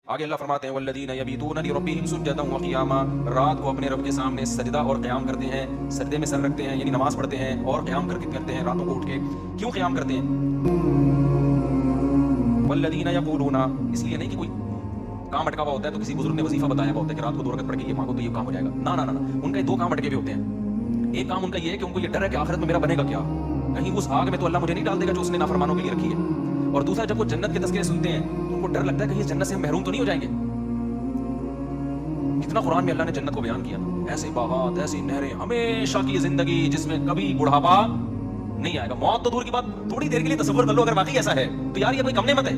آگے اللہ فرماتے ہیں والذین یبیتون لربہم سجدا وقیاما، رات کو اپنے رب کے سامنے سجدہ اور قیام کرتے ہیں، سجدے میں سر رکھتے ہیں یعنی نماز پڑھتے ہیں، اور قیام کر کے کرتے ہیں راتوں کو اٹھ کے۔ کیوں قیام کرتے ہیں؟ والذین یقولون، اس لیے نہیں کہ کوئی کام اٹکا ہوا ہوتا ہے تو کسی بزرگ نے وظیفہ بتایا ہوا ہوتا ہے کہ رات کو 2 رکعت پڑھ کے یہ مانگو تو یہ کام ہو جائے گا، نہ ان کا 2 کام اٹکے ہوئے ہوتے ہیں۔ ایک کام ان کا یہ ہے کہ ان کو یہ ڈر ہے کہ آخرت میں میرا بنے گا کیا، کہیں اس آگ میں تو اللہ مجھے نہیں ڈال دے گا جو اس نے نافرمانوں کے لیے رکھی ہے، اور دوسرا جب وہ جنت کے تذکرے سنتے ہیں تو ان کو ڈر لگتا ہے کہ اس جنت سے ہم محروم تو نہیں ہو جائیں گے۔ کتنا قرآن میں اللہ نے جنت کو بیان کیا نا، ایسے باغات، ایسی نہریں، ہمیشہ کی زندگی جس میں کبھی بڑھاپا نہیں آئے گا، موت تو دور کی بات، تھوڑی دیر کے لیے تصور کر لو اگر واقعی ایسا ہے تو یار یہ کوئی کم نعمت ہے۔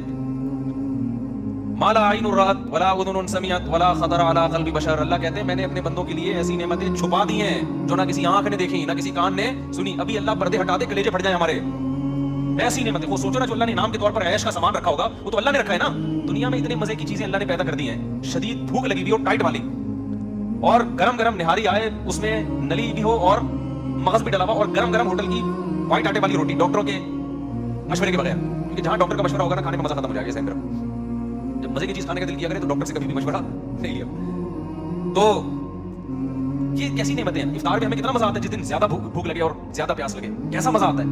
ما لا عین رأت ولا اذن سمعت ولا خطر علی قلب بشر، اللہ کہتے ہیں میں نے اپنے بندوں کے لیے ایسی نعمتیں چھپا دی ہیں جو نہ کسی آنکھ نے دیکھی نہ کسی کان نے سنی۔ ابھی اللہ پردے ہٹا دے کلیجے پھٹ جائیں ہمارے، ایسی نعمتیں۔ وہ سوچو نا جو اللہ نے انعام کے طور پر عیش کا سامان رکھا ہوگا وہ تو اللہ نے رکھا ہے نا۔ دنیا میں اتنے مزے کی چیزیں اللہ نے پیدا کر دی ہیں، شدید بھوک لگی ہوئی اور ٹائٹ والی، اور گرم گرم نہاری آئے اس میں نلی بھی ہو اور مغز بھی ڈلا ہوا، اور گرم گرم ہوٹل کی وائٹ آٹے والی روٹی ڈاکٹروں کے مشورے کے بغیر، کیونکہ جہاں ڈاکٹر کا مشورہ ہوگا نا کھانے میں مزہ ختم ہو جائے گا۔ سینڈر جب مزے کی چیز کھانے کا دل کیا کرے تو ڈاکٹر سے کبھی بھی مشورہ نہیں لیا۔ تو یہ کیسی نعمتیں ہیں۔ افطار میں ہمیں کتنا مزہ آتا ہے جس دن زیادہ بھوک لگے اور زیادہ پیاس لگے، کیسا مزہ آتا ہے۔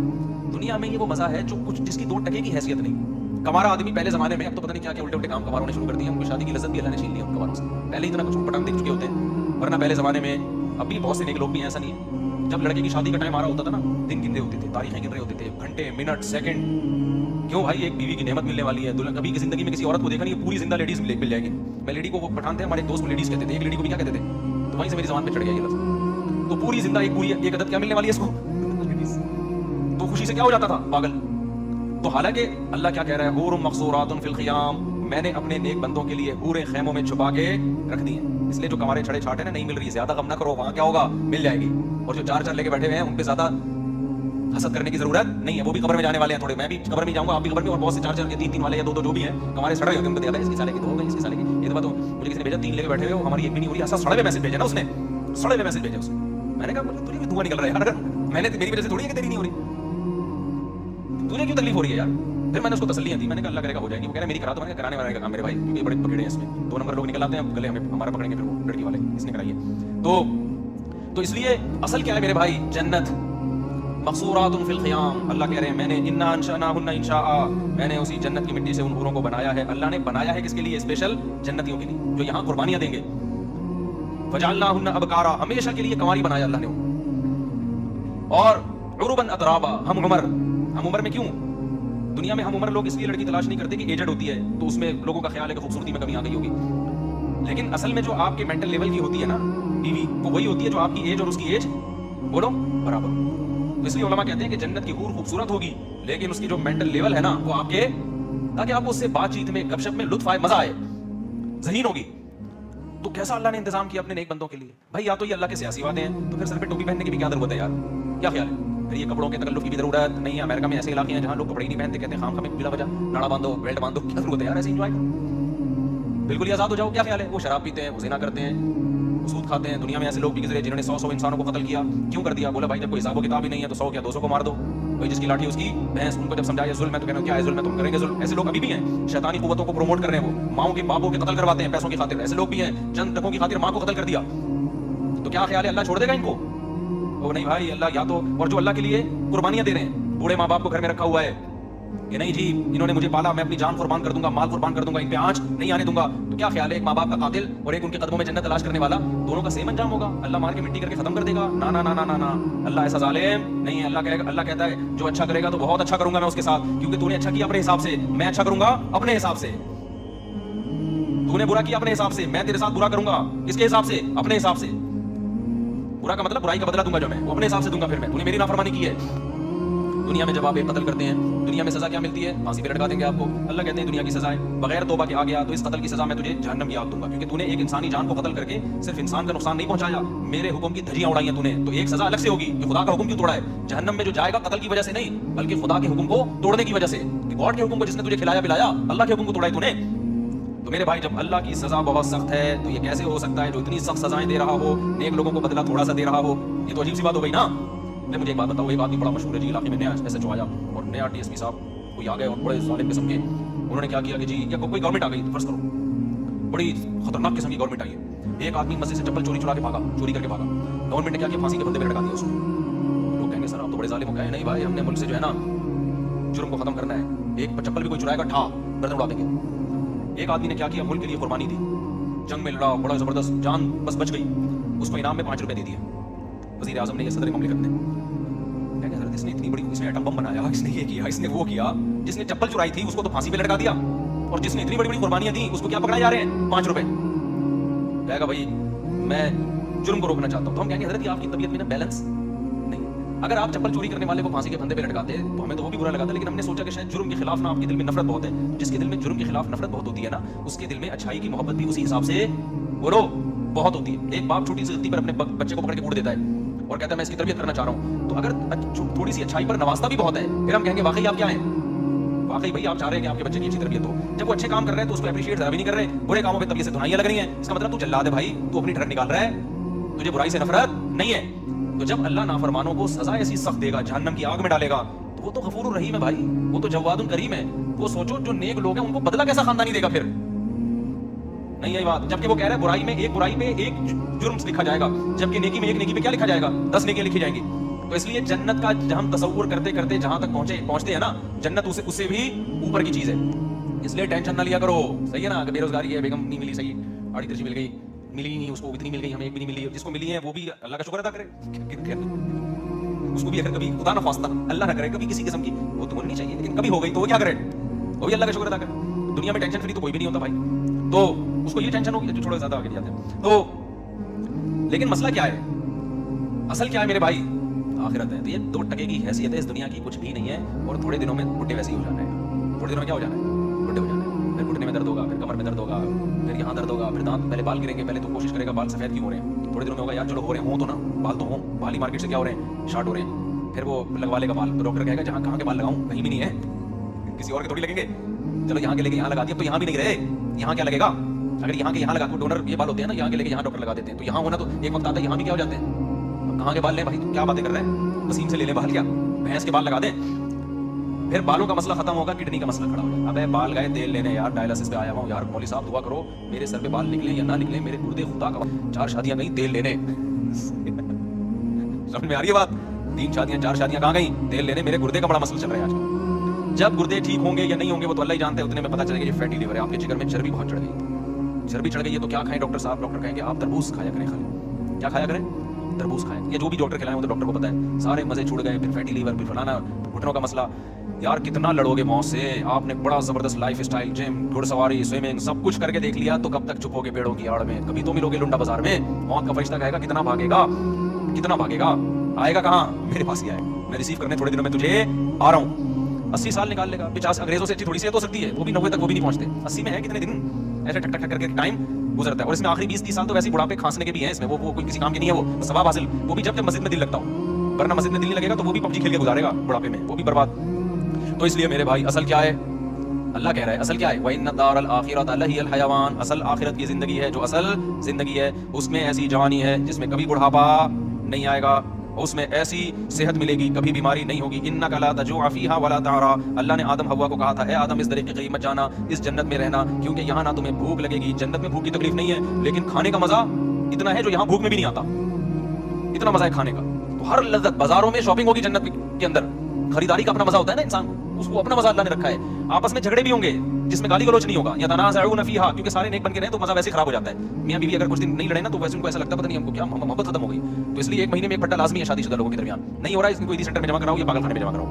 دنیا میں یہ وہ مزہ ہے جو کچھ جس کی 2 ٹکے کی حیثیت نہیں۔ کمارا آدمی پہلے زمانے میں، اب تو پتہ نہیں کیا کیا الٹے الٹے کام کماروں نے شروع کر دیے، ان کی شادی کی لذت بھی اللہ نے چھین لی ان کماروں سے۔ پہلے اتنا کچھ پٹانگ دیکھ چکے ہوتے ہیں، ورنہ پہلے زمانے میں اب بھی بہت سے نیک لوگ بھی ہیں، ایسا نہیں ہے۔ جب لڑکے کی شادی کا ٹائم آ رہا ہوتا تھا نا، دن گن رہے ہوتے تھے، تاریخیں گن رہے ہوتے تھے، گھنٹے منٹ سیکنڈ، کیوں بھائی ایک بیوی کی نعمت ملنے والی ہے۔ کبھی کی زندگی میں کسی عورت کو دیکھا نہیں، پوری زندہ لیڈیز مل جائے گی۔ میں لیڈی کو وہ پٹھان تھے ہمارے دوست کو لیڈیز کہتے تھے، ایک لیڈی کو بھی کیا کہتے تھے، تو وہیں سے میری زبان پہ چڑھ گیا یہ لفظ۔ تو پوری زندہ ایک عدد کیا ملنے والی ہے اس کو، تو خوشی سے کیا ہو جاتا تھا، پاگل۔ تو حالانکہ اللہ کیا کہہ رہا ہے، حور مقصورات فی الخیام، میں نے اپنے نیک بندوں کے لیے حوریں خیموں میں چھپا کے رکھ دی ہیں۔ اس لیے جو کمارے چھڑے چھاٹے نا نہیں مل رہی، زیادہ غم نہ کرو، وہاں کیا ہوگا، مل جائے گی۔ اور جو 4 لے کے بیٹھے ہوئے ہیں ان پہ زیادہ حسد کرنے کی ضرورت نہیں ہے، وہ بھی قبر میں جانے والے ہیں تھوڑے، میں بھی قبر میں جاؤں گا، آپ بھی قبر میں، اور بہت سے 4 کے 3 والے یا 2 جو بھی ہیں ہمارے سڑے ہوتے ہیں، ان کو دیکھا اس کی سالے کی 2 ہو گئی، اس کی سالے کی یہ تو بات مجھے کسی نے بھیجا 3 لے کے بیٹھے ہوئے، ہماری ایک بھی نہیں ہو رہی، ایسا سڑے ہوئے میسج بھیجا نا اس نے، سڑے ہوئے میسج بھیجا اس نے۔ میں نے کہا مجھے تجھے بھی دھواں نکل رہا ہے یار، اگر میں نے میری وجہ سے تھوڑی ہے کہ تیری نہیں ہو رہی، تجھے کیوں تکلیف ہو رہی ہے یار۔ پھر میں نے اس کو تسلیاں دی، میں نے کہا اللہ کرے گا ہو جائے گی۔ وہ کہہ رہا ہے میری کرا دو، میں نے کہا کرانے والے کا کام میرے بھائی، کیونکہ بڑے پکڑے ہیں اس میں، 2 نمبر لوگ نکل آتے ہیں، گلے ہمیں ہمارا پکڑیں گے، پھر وہ لڑکی والے اس نے کرائی ہے۔ تو اس لیے اصل کیا ہے میرے بھائی، جنت مقصورات فی الخیام۔ اللہ کہہ رہے ہیں میں نے انا انشأناہن انشاء، میں نے اسی جنت کی مٹی سے ان حوروں کو بنایا ہے۔ اللہ نے بنایا ہے کس کے لیے، اسپیشل جنتیوں کے لیے جو یہاں قربانیاں دیں گے۔ فجعلناہن ابکارا، ہمیشہ کے لیے کنواری بنایا اللہ نے، اور عربا اترابا، ہم عمر میں کیوں دنیا میں ہم عمر لوگ اس لیے لڑکی تلاش نہیں کرتے کہ ایجڈ ہوتی ہے تو اس میں لوگوں کا خیال ہے کہ خوبصورتی میں کمی آ گئی ہوگی، لیکن اصل میں جو آپ کے مینٹل لیول کی ہوتی ہے نا بیوی، وہ وہی ہوتی ہے جو آپ کی ایج اور اس کی ایج بولو برابر۔ تو اس لیے علماء کہتے ہیں کہ جنت کی حور خوبصورت ہوگی لیکن اس کی جو مینٹل لیول ہے نا وہ آپ کے، تاکہ آپ کو اس سے بات چیت میں گپ شپ میں لطف آئے، مزہ آئے، ذہین ہوگی۔ تو کیسا اللہ نے انتظام کیا اپنے نیک بندوں کے لیے بھائی، یا تو یہ اللہ کے سیاسی وعدے ہیں تو پھر سر پہ ٹوپی پہننے کی بھی کیا ضرورت ہے یار، کیا خیال ہے؟ پھر یہ کپڑوں کے تکلف کی بھی ضرورت نہیں ہے۔ امریکہ میں ایسے علاقے ہیں جہاں لوگ کپڑے ہی نہیں پہنتے، کہتے ہیں خام خام بلا وجہ ناڑا باندھو، بیلٹ باندھو، کیا ضرورت ہے یار، ایسے انجوائے کرو، بالکل ہی آزاد ہو جاؤ، کیا خیال ہے؟ وہ شراب پیتے ہیں، وہ زنا کرتے ہیں، سود کھاتے ہیں۔ دنیا میں ایسے لوگ بھی گزرے جنہوں نے 100 انسانوں کو قتل کیا، کیوں کر دیا؟ بولا بھائی جب کوئی حساب و کتاب ہی نہیں ہے تو 100 کیا 200 کو مار دو، بھائی جس کی لاٹھی اس کی بھینس۔ ان کو جب سمجھایا ظلم ہے تو کہنا کیا ہے ظلم ہے، تم کریں گے ظلم۔ ایسے لوگ ابھی بھی ہیں، شیطانی قوتوں کو پروموٹ کر رہے ہیں، وہ ماؤں کے باپوں کے قتل کرواتے ہیں پیسوں کی خاطر، ایسے لوگ بھی ہیں، چند ٹکوں کی خاطر ماں کو قتل کر دیا۔ تو کیا خیال ہے اللہ چھوڑ دے گا ان کو؟ وہ نہیں بھائی، اللہ یا تو، اور جو اللہ کے لیے قربانیاں دے رہے ہیں، بوڑھے ماں باپ کو گھر میں رکھا ہوا ہے کہ نہیں جی انہوں نے مجھے پالا، میں اپنی جان قربان کر دوں گا، مال قربان کر دوں گا، ان پہ آنچ نہیں آنے دوں گا، تو کیا خیال ہے ایک ماں باپ کا قاتل اور ایک ان کے قدموں میں جنت تلاش کرنے والا، دونوں کا سیم انجام ہوگا؟ اللہ مار کے مٹی کر کے ختم کر دے گا؟ نا نا نا نا نا، اللہ ایسا ظالم نہیں ہے۔ اللہ کہتا ہے جو اچھا کرے گا تو بہت اچھا کروں گا میں اس کے ساتھ، کیونکہ تو نے اچھا کیا اپنے حساب سے، میں اچھا کروں گا اپنے حساب سے۔ تو نے برا کیا اپنے حساب سے، میں تیرے ساتھ برا کروں گا کس کے حساب سے، اپنے حساب سے۔ برا کا مطلب برائی کا بدلہ دوں گا جو میں، وہ اپنے حساب سے دوں گا۔ پھر میں، تو نے میری نافرمانی کی ہے۔ دنیا میں جب آپ ایک قتل کرتے ہیں، دنیا میں سزا کیا ملتی ہے؟ پھانسی پہ لٹکا دیں گے آپ کو۔ اللہ کہتے ہیں دنیا کی سزا ہے بغیر توبہ کے آ گیا تو اس قتل کی سزا میں تجھے جہنم کی آگ دوں گا، کیونکہ تو نے ایک انسانی جان کو قتل کر کے صرف انسان کا نقصان نہیں پہنچایا، میرے حکم کی دھجیاں اڑائی ہیں تو نے، تو ایک سزا الگ سے ہوگی کہ خدا کا حکم کیوں توڑا ہے۔ جہنم میں جو جائے گا قتل کی وجہ سے نہیں بلکہ خدا کے حکم کو توڑنے کی وجہ سے، کہ گاڈ کے حکم کو جس نے تجھے کھلایا پلایا، اللہ کے حکم کو توڑا ہے تو نے۔ تو میرے بھائی جب اللہ کی سزا بہت سخت ہے تو یہ کیسے ہو سکتا ہے جو اتنی سخت سزائیں دے رہا ہو نیک لوگوں کو بدلہ تھوڑا سا دے رہا ہو؟ یہ تو عجیب سی بات ہو گئی نا۔ مجھے ایک بات بتاؤ، ایک آدمی بڑا مشہور ہے جی علاقے میں، نیا ایس ایچ او آیا اور نیا ڈی ایس پی صاحب کوئی آ گئے اور بڑے ظالم قسم کے، انہوں نے کیا کیا کہ جی یا کوئی گورنمنٹ آ گئی فرض کرو، बड़ी खतरनाक किस्म की गवर्नमेंट आई है। एक आदमी मस्जिद से चप्पल चोरी करके भागा। गवर्नमेंट ने क्या किया, फांसी के फंदे पे लटका दिया उसको। लोग कहेंगे सर आप तो बड़े जालिम हो गए। नहीं भाई, हमने मुल्क से जो है ना जुर्म को खत्म करना है। एक चप्पल भी कोई चुराएगा ठा गर्दन उड़ा देंगे। एक आदमी ने क्या किया, मुल्क के लिए कुर्बानी दी, जंग में लड़ा, बड़ा जबरदस्त, जान बस बच गई, उसको इनाम में 5 रुपए दे दिए वजीर आजम ने या सदर ममलिकत ने। कहेंगे सर इसने इतनी बड़ी, इसने एटम बम बनाया, इसने ये किया, इसने वो किया। जिसने चप्पल चुराई थी उसको तो फांसी पे लटका दिया, और जिसने इतनी बड़ी बड़ी कुर्बानियां दी उसको क्या पकड़ाए जा रहे हैं, 5 रुपए। कहेगा भाई मैं जुर्म को रोकना चाहता हूं। तो हम कहेंगे हजरत ये आपकी तबीयत में ना बैलेंस नहीं। अगर आप चप्पल चोरी करने वाले को फांसी के फंदे पे लटकाते तो हमें तो वो भी बुरा लगा था, लेकिन हमने सोचा कि शायद जुर्म के खिलाफ ना आपके दिल में नफरत बहुत है। जिसके दिल में जुर्म के खिलाफ नफरत बहुत होती है ना, उसके दिल में अच्छाई की मोहब्बत भी उसी हिसाब से बोलो बहुत होती है। एक बाप छोटी सी गलती पर अपने बच्चे को पकड़ के कूट देता है और कहता है मैं इसकी तरबियत करना चाह रहा हूं, तो अगर थोड़ी सी अच्छाई पर नवाजता भी बहुत है, फिर हम कहेंगे वाकई आप क्या हैं, वाकई भाई आप चाह रहे हैं कि आपके बच्चे की अच्छी तरबियत हो। जब वो अच्छे काम कर रहे हैं तो उसको एप्रिशिएट जरा भी नहीं कर रहे, बुरे कामों पे तबीयत से धुनाइयां लग रही हैं, इसका मतलब तू जल्लाद है भाई, तू अपनी ढरन निकाल रहा है, तुझे बुराई से नफरत नहीं है। तो जब अल्लाह नाफरमानों को सजा ऐसी सख्त देगा, जहन्नम की आग में डालेगा, तो वो तो गफूरुर रहीम है भाई, वो तो जवादुन करीम है। वो सोचो जो नेक लोग हैं उनको बदला कैसा खानदानी देगा फिर, नहीं यही बात। जबकि वो कह रहा है बुराई में एक जुर्म लिखा जाएगा, जबकि नेकी में एक नेकी पे क्या लिखा जाएगा, 10 नेकियां लिखी जाएंगी। तो इसलिए जन्नत का हम तसव्वुर करते करते जहां तक पहुंचते हैं ना, जन्नत उससे भी ऊपर की चीज है। इसलिए टेंशन ना लिया करो, सही है ना। बेरोजगारी है, बेगम नहीं मिली, सही आड़ी तिरछी मिल गई, मिली ही नहीं, उसको इतनी मिल गई, हमें एक भी नहीं मिली। जिसको मिली है वो भी अल्लाह का शुक्र अदा करे, उसको भी अगर कभी खुदा ना खास्ता अल्लाह ना करे कभी किसी किस्म की वो तो होनी चाहिए, लेकिन कभी हो गई तो वो क्या करे, वो भी अल्लाह का शुक्र अदा करे। दुनिया में टेंशन फ्री तो कोई भी नहीं होता भाई, तो उसको ये टेंशन होगी जो थोड़ा ज्यादा आगे जाते हैं। तो लेकिन मसला क्या है, असल क्या है मेरे भाई, आखिरत है। तो ये 2 टके की हैसियत है इस दुनिया की, कुछ भी नहीं है। और थोड़े दिनों में बुढ़े वैसे ही हो जाना है, थोड़े दिनों में क्या हो जाना है, बुढ़े हो जाना है। फिर घुटने में दर्द होगा, फिर कमर में दर्द होगा, फिर यहाँ दर्द होगा, फिर दांत, पहले बाल गिरेंगे, पहले तो कोशिश करेगा बाल सफेद क्यों हो रहे हैं, थोड़े दिनों में होगा यार चलो हो रहे हो तो ना, बाल तो हो, बाल ही मार्केट से क्या हो रहे हैं, शार्ट हो रहे हैं। फिर वो लगवा लेगा बाल, तो डॉक्टर कहेगा जहाँ कहाँ के बाल लगाऊं, कहीं भी नहीं है, किसी और के थोड़ी लगेंगे, चलो यहाँ के लेके यहाँ लगा दिया, तो यहाँ भी नहीं रहे, यहाँ क्या लगेगा। अगर यहाँ के यहाँ लगा, डोनर ये बाल होते हैं ना, यहाँ के लेके यहाँ डॉक्टर लगा देते हैं, तो यहाँ होना तो एक वक्त आता है यहाँ भी क्या हो जाते हैं, कहाँ के बाल ले भाई, क्या बातें कर रहे हैं, वसीम से ले ले बाल, क्या भैंस के बाल लगा दे। फिर बालों का मसला खत्म होगा, किडनी का मसला खड़ा हो जाएगा। अबे बाल गए तेल लेने यार, डायलिसिस पे आया हूँ यार, मौली साहब दुआ करो मेरे सर पे बाल निकले या ना निकले, मेरे गुर्दे खुदा का 4 शादियां गई तेल लेने समझ में आ रही है बात, 3 शादियां 4 शादियां कहाँ गई तेल लेने, मेरे गुर्दे का बड़ा मसला चल रहा है आजकल। जब गुर्दे ठीक होंगे या नहीं होंगे वो तो अल्लाह ही जानते हैं, उतने में पता चलेगा ये फैटी लिवर है, आपके जिगर में चर्बी बहुत चढ़ गई, चर्बी चढ़ गई है तो क्या खाएं डॉक्टर साहब, डॉक्टर कहेंगे आप तरबूज खाया करें, खाली क्या खाया करें, तरबूज खाएं। ये जो भी डॉक्टर खिलाएं वो तो डॉक्टर को पता है, सारे मजे छूट गए, फिर फैटी लीवर, फिर फलाना, घुटनों का मसला। यार कितना लड़ोगे मौत से, आपने बड़ा जबरदस्त लाइफ स्टाइल, जिम, घुड़सवारी, स्विमिंग सब कुछ करके देख लिया, तो कब तक छुपोगे पेड़ों की आड़ में, कभी तो मिलोगे लुंडा बाजार में। मौत का फरिश्ता कहेगा कितना भागेगा, कितना भागेगा, आएगा कहाँ, मेरे पास ही आए, मैं रिसीव करने थोड़े दिनों में तुझे आ रहा हूँ। 80 साल निकाल लेगा, 50 अंग्रेजों से अच्छी थोड़ी सी हो सकती है, वो भी 90 तक वो भी नहीं पहुंचते, 80 में है कितने दिन ऐसे ठक ठक ठक करके टाइम गुजरता है। और इसमें आखिरी 20-30 साल तो वैसे बुढ़ापे खांसने के भी हैं इसमें, वो कोई किसी काम की नहीं है, वो सवाब हासिल, वो भी जब मस्जिद में दिल लगता हो, वरना मस्जिद में दिल नहीं लगेगा तो वो भी पबजी खेल के गुजारेगा बुढ़ापे में, वो भी बर्बाद। तो इसलिए मेरे भाई असल क्या है, अल्लाह कह रहा है असल क्या है, वइन्न दारल आखिरत लहियल हयवान, असल आखिरत की जिंदगी है, जो असल जिंदगी है उसमें ऐसी जवानी है जिसमें कभी बुढ़ापा नहीं आएगा, उसमें ऐसी सेहत मिलेगी, कभी बीमारी नहीं होगी। इन्नका ला तजुअ फीहा वला तअरा, अल्लाह ने आदम हव्वा को कहा था, ए आदम इस दर के करीब मत जाना, इस जन्नत में रहना, क्योंकि यहाँ ना तुम्हें भूख लगेगी। जन्नत में भूख की तकलीफ नहीं है, लेकिन खाने का मजा इतना है जो यहाँ भूख में भी नहीं आता, इतना मजा है खाने का। तो हर लज्जत, बाजारों में शॉपिंग होगी जन्नत के अंदर, खरीदारी का अपना मजा होता है ना इंसान, उसको अपना मजा अल्लाह ने रखा है। आपस में झगड़े भी होंगे जिसमें गाली गलौच नहीं होगा, या तनाज़अून फीहा, क्योंकि सारे नेक बन के रहे तो मजा वैसे खराब हो जाता है। मियां बीवी अगर कुछ दिन नहीं लड़े ना तो वैसे उनको ऐसा लगता है पता नहीं हमको क्या मोहब्बत खत्म हो गई। तो इसलिए 1 महीने में एक भट्टा लाजमी है शादीशुदा लोगों के दरमियान, नहीं हो रहा है इसको सेंटर में जमा कराओ या पागल खाने में जमा कराओ।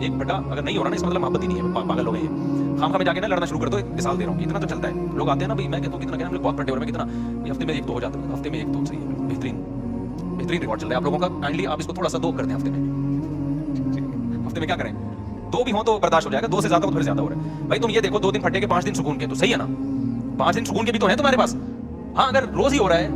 एक भट्टा अगर नहीं हो रहा ना इसका मतलब मोहब्बत ही नहीं है, पागल हो गए हैं। खाम में जाके ना लड़ना शुरू कर दो, एक मिसाल दे रहा हूँ, इतना तो चलता है। लोग आते हैं ना भाई, मैं कहता हूँ कितना कहना, हम लोग बहुत भट्टे हो रहे हैं, कितना हफ्ते में 1 तो हो जाता है, हफ्ते में 1 तो सही है, बेहतरीन रिकॉर्ड चल रहा है आप लोगों का। काइंडली आप इसको थोड़ा सा 2 कर दें हफ्ते में क्या करें, 2 भी हो तो बर्दाश्त हो जाएगा, 2 से ज्यादा तो फिर ज्यादा हो रहा है। भाई तुम ये देखो 2 दिन फटे के 5 दिन सुकून के, तो सही है ना, 5 दिन सुकून के भी तो है तुम्हारे पास। हाँ अगर रोज ही हो रहा है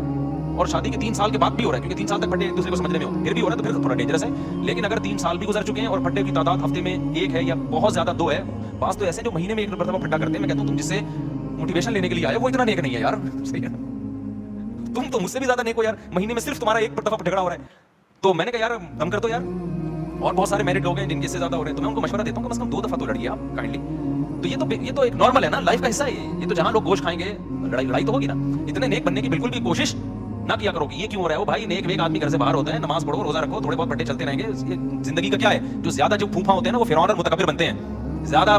और शादी के 3 साल के बाद भी हो रहा है, क्योंकि 3 साल तक फटे एक दूसरे को समझने में हो, फिर भी हो रहा है तो फिर थोड़ा डेंजरस है। लेकिन अगर 3 साल भी गुजर चुके हैं और फटे की तादाद हफ्ते में 1 है या बहुत ज्यादा 2 है, बात तो ऐसे जो महीने में 1 मरतबा फटा करते हैं, मैं कहता हूँ तुम जिससे मोटिवेशन लेने के लिए आए वो इतना नेक नहीं है यार, सही है, तुम तो मुझसे भी ज्यादा नेक हो यार, महीने में सिर्फ तुम्हारा 1 दफा झगड़ा हो रहा है। तो मैंने कहा यार कम कर दो यार, और बहुत सारे मैरिड लोग हैं जिनके से ज्यादा हो रहे हैं, तो मैं उनको मशवरा देता हूँ कम से कम 2 दफा तो लड़िए आप काइंडली। तो ये तो एक नॉर्मल है ना, लाइफ का हिस्सा है ये तो जहाँ लोग गोश्त खाएंगे لڑائی تو ہوگی نا. اتنے نیک بننے کی بالکل بھی کوشش نہ کیا کرو کہ یہ کیوں ہو رہا ہے. وہ بھائی نیک ویک آدمی گھر سے باہر ہوتا ہے, نماز پڑھو, روزہ رکھو, تھوڑے بہت بٹے چلتے رہیں گے. یہ زندگی کا کیا ہے, جو زیادہ جو پھوپھا ہوتے ہیں نا وہ فرعون اور متکبر بنتے ہیں. زیادہ